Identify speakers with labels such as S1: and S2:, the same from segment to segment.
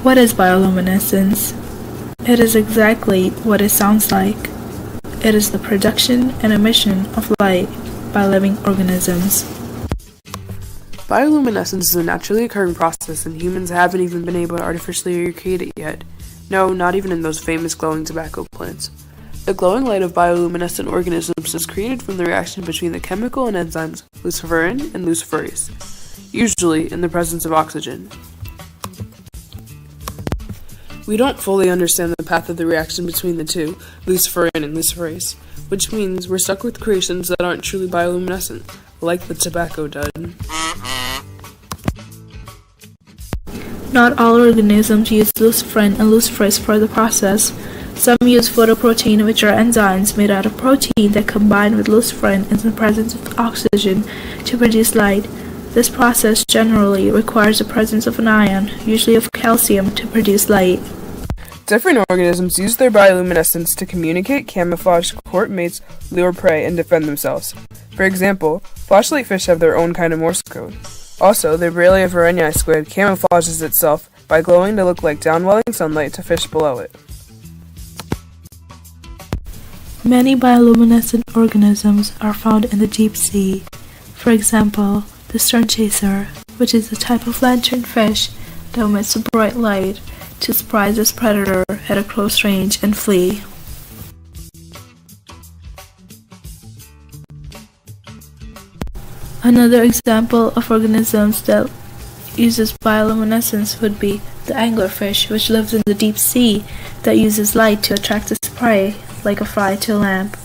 S1: What is bioluminescence? It is exactly what it sounds like. It is the production and emission of light by living organisms.
S2: Bioluminescence is a naturally occurring process, and humans haven't even been able to artificially recreate it yet. No, not even in those famous glowing tobacco plants. The glowing light of bioluminescent organisms is created from the reaction between the chemical and enzymes luciferin and luciferase, usually in the presence of oxygen. We don't fully understand the path of the reaction between the two, luciferin and luciferase, which means we're stuck with creations that aren't truly bioluminescent, like the tobacco dud.
S1: Not all organisms use luciferin and luciferase for the process. Some use photoprotein, which are enzymes made out of protein that combine with luciferin in the presence of oxygen to produce light. This process generally requires the presence of an ion, usually of calcium, to produce light.
S2: Different organisms use their bioluminescence to communicate, camouflage, court mates, lure prey, and defend themselves. For example, flashlight fish have their own kind of Morse code. Also, the Borrelia varenyi squid camouflages itself by glowing to look like downwelling sunlight to fish below it.
S1: Many bioluminescent organisms are found in the deep sea. For example, the stern chaser, which is a type of lanternfish that emits a bright light to surprise its predator at a close range and flee. Another example of organisms that uses bioluminescence would be the anglerfish, which lives in the deep sea that uses light to attract its prey, like a fly to a lamp,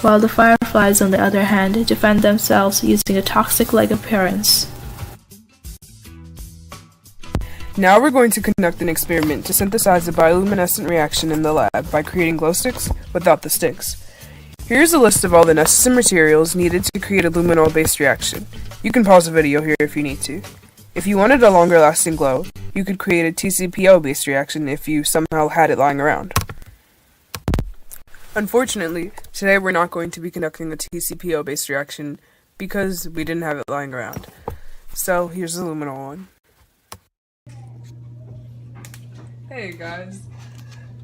S1: while the fireflies, on the other hand, defend themselves using a toxic-like appearance.
S2: Now we're going to conduct an experiment to synthesize a bioluminescent reaction in the lab by creating glow sticks without the sticks. Here's a list of all the necessary materials needed to create a luminol-based reaction. You can pause the video here if you need to. If you wanted a longer lasting glow, you could create a TCPO-based reaction if you somehow had it lying around. Unfortunately, today we're not going to be conducting a TCPO-based reaction because we didn't have it lying around. So here's the luminol one. Hey guys,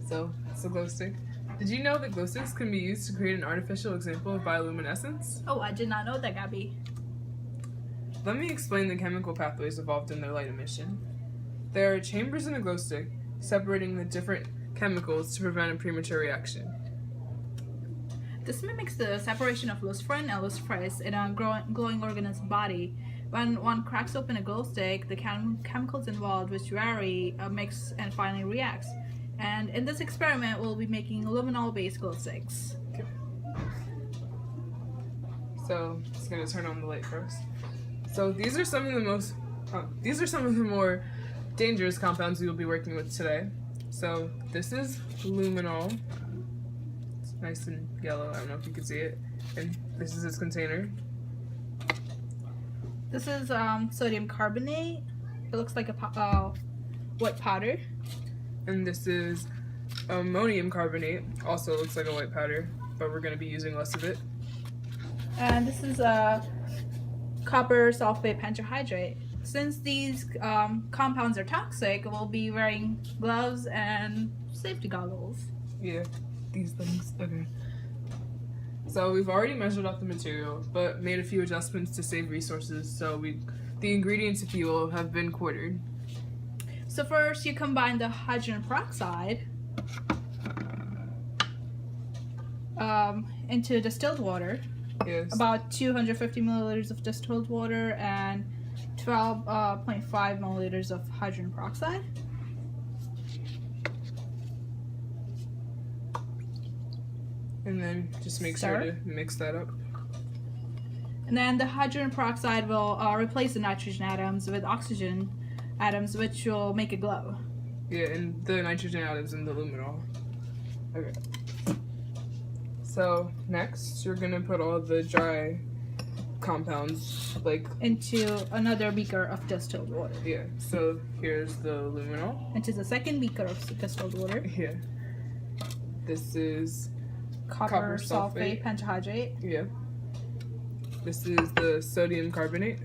S2: so it's a glow stick. Did you know that glow sticks can be used to create an artificial example of bioluminescence?
S1: Oh, I did not know that, Gaby.
S2: Let me explain the chemical pathways involved in their light emission. There are chambers in a glow stick separating the different chemicals to prevent a premature reaction.
S1: This mimics the separation of luciferin and luciferase in a glowing organism body. When one cracks open a glow stick, the chemicals involved, which vary, mix and finally reacts. And in this experiment, we'll be making luminol-based glow sticks.
S2: Okay. So, just gonna turn on the light first. So these are some of the more dangerous compounds we will be working with today. So this is luminol. It's nice and yellow. I don't know if you can see it. And this is its container.
S1: This is sodium carbonate. It looks like a white powder.
S2: And this is ammonium carbonate. Also looks like a white powder, but we're going to be using less of it.
S1: And this is copper sulfate pentahydrate. Since these compounds are toxic, we'll be wearing gloves and safety goggles.
S2: Yeah, these things. Okay. So we've already measured out the material, but made a few adjustments to save resources. So the ingredients, if you will, have been quartered.
S1: So first, you combine the hydrogen peroxide into distilled water.
S2: Yes.
S1: About 250 milliliters of distilled water and 12.5 milliliters of hydrogen peroxide.
S2: And then just make sure to mix that up.
S1: And then the hydrogen peroxide will replace the nitrogen atoms with oxygen atoms, which will make it glow.
S2: Yeah, and the nitrogen atoms in the luminol. Okay. So next, you're gonna put all the dry compounds
S1: into another beaker of distilled water.
S2: Yeah. So here's the luminol.
S1: Into the second beaker of distilled water.
S2: Yeah. This is
S1: copper sulfate pentahydrate.
S2: Yeah. This is the sodium carbonate.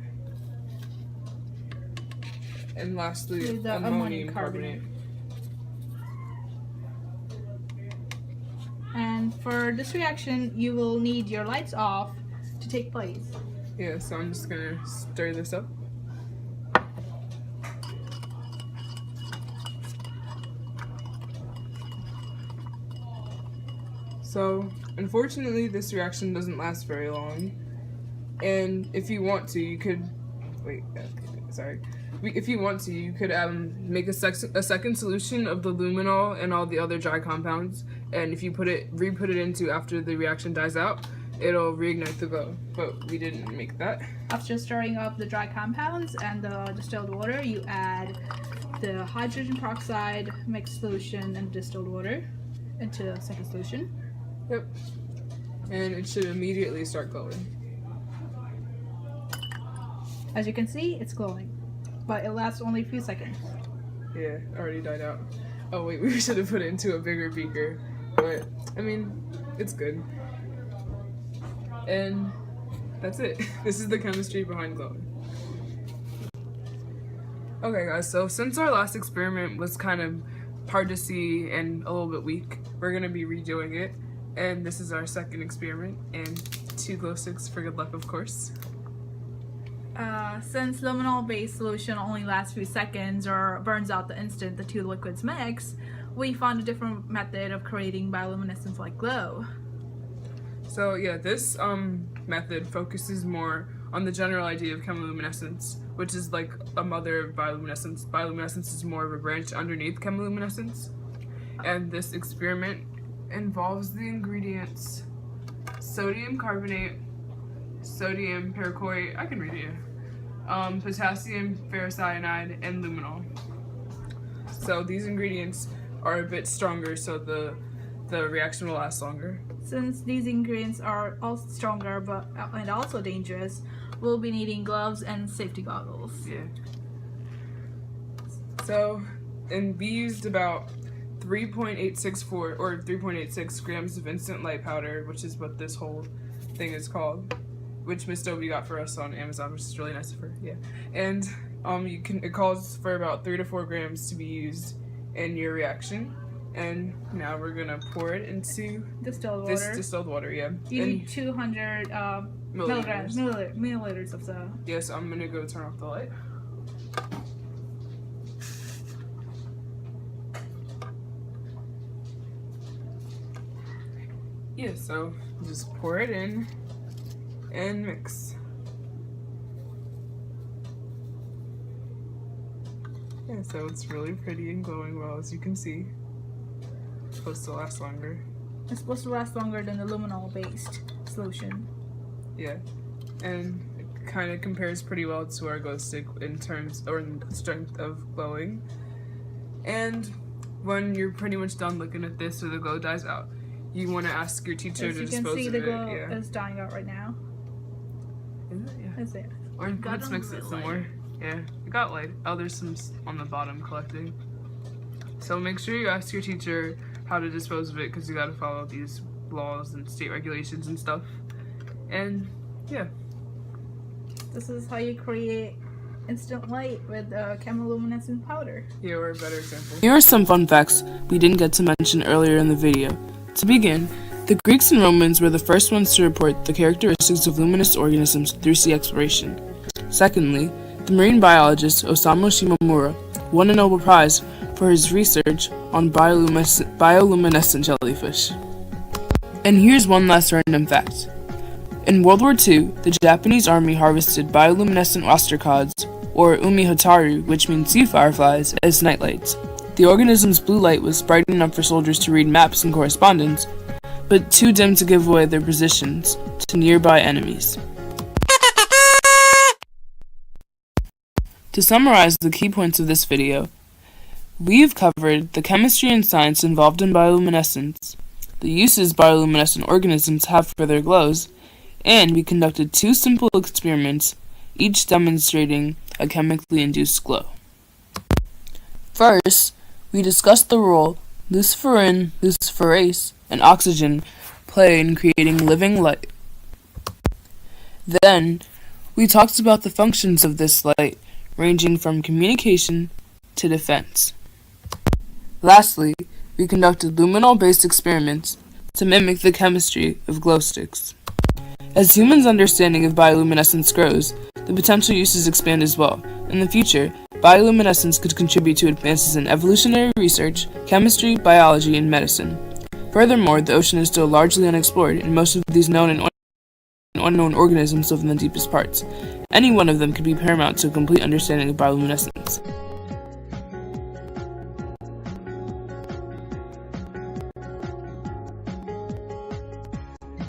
S2: And lastly,
S1: the
S2: ammonium carbonate.
S1: And for this reaction, you will need your lights off to take place.
S2: Yeah, so I'm just gonna stir this up. So, unfortunately, this reaction doesn't last very long. And if you want to, you could... Wait, sorry. If you want to, you could make a second solution of the luminol and all the other dry compounds. And if you re-put it into after the reaction dies out, it'll reignite the glow. But we didn't make that.
S1: After stirring up the dry compounds and the distilled water, you add the hydrogen peroxide mixed solution and distilled water into the second solution.
S2: Yep. And it should immediately start glowing.
S1: As you can see, it's glowing, but it lasts only a few seconds.
S2: Yeah, already died out. Oh wait, we should have put it into a bigger beaker. But, I mean, it's good. And that's it. This is the chemistry behind glowing. Okay guys, so since our last experiment was kind of hard to see and a little bit weak, we're going to be redoing it. And this is our second experiment, and 2 glow sticks for good luck, of course.
S1: Since luminol-based solution only lasts a few seconds or burns out the instant the two liquids mix, we found a different method of creating bioluminescence-like glow.
S2: So yeah, this method focuses more on the general idea of chemiluminescence, which is like a mother of bioluminescence. Bioluminescence is more of a branch underneath chemiluminescence. And this experiment involves the ingredients sodium carbonate, sodium perchlorate, I can read it, potassium ferrocyanide, and luminol. So these ingredients are a bit stronger, so the reaction will last longer.
S1: Since these ingredients are also stronger and also dangerous, we'll be needing gloves and safety goggles.
S2: Yeah. So, and we used about 3.864 or 3.86 grams of instant light powder, which is what this whole thing is called, which Miss Dobie got for us on Amazon, which is really nice of her. Yeah. And it calls for about 3 to 4 grams to be used in your reaction. And now we're gonna pour it into
S1: distilled
S2: this
S1: water.
S2: Distilled water, yeah.
S1: You need 200 milliliters of the.
S2: Yes, I'm gonna go turn off the light. Yeah, so just pour it in and mix. Yeah, so it's really pretty and glowing well, as you can see. It's supposed to last longer.
S1: It's supposed to last longer than the luminol-based solution.
S2: Yeah, and it kind of compares pretty well to our glow stick in terms or in strength of glowing. And when you're pretty much done looking at this, or the glow dies out, you want to ask your teacher to dispose of it.
S1: As you can see, the glow is dying out right now.
S2: Is it? Yeah.
S1: Is it?
S2: Or let's mix it some more. Yeah, it got light. Oh, there's some on the bottom collecting. So make sure you ask your teacher how to dispose of it, because you got to follow these laws and state regulations and stuff. And yeah.
S1: This is how you create instant light with chemiluminescent powder.
S2: Yeah, or a better example.
S3: Here are some fun facts we didn't get to mention earlier in the video. To begin, the Greeks and Romans were the first ones to report the characteristics of luminous organisms through sea exploration. Secondly, the marine biologist Osamu Shimomura won a Nobel Prize for his research on bioluminescent jellyfish. And here's one last random fact. In World War II, the Japanese army harvested bioluminescent ostracods, or umihotaru, which means sea fireflies, as nightlights. The organism's blue light was bright enough for soldiers to read maps and correspondence, but too dim to give away their positions to nearby enemies. To summarize the key points of this video, we've covered the chemistry and science involved in bioluminescence, the uses bioluminescent organisms have for their glows, and we conducted 2 simple experiments, each demonstrating a chemically induced glow. First, we discussed the role luciferin, luciferase, and oxygen play in creating living light. Then, we talked about the functions of this light ranging from communication to defense. Lastly, we conducted luminol-based experiments to mimic the chemistry of glow sticks. As humans' understanding of bioluminescence grows, the potential uses expand as well. In the future, bioluminescence could contribute to advances in evolutionary research, chemistry, biology, and medicine. Furthermore, the ocean is still largely unexplored, and most of these known and unknown organisms live in the deepest parts. Any one of them could be paramount to a complete understanding of bioluminescence.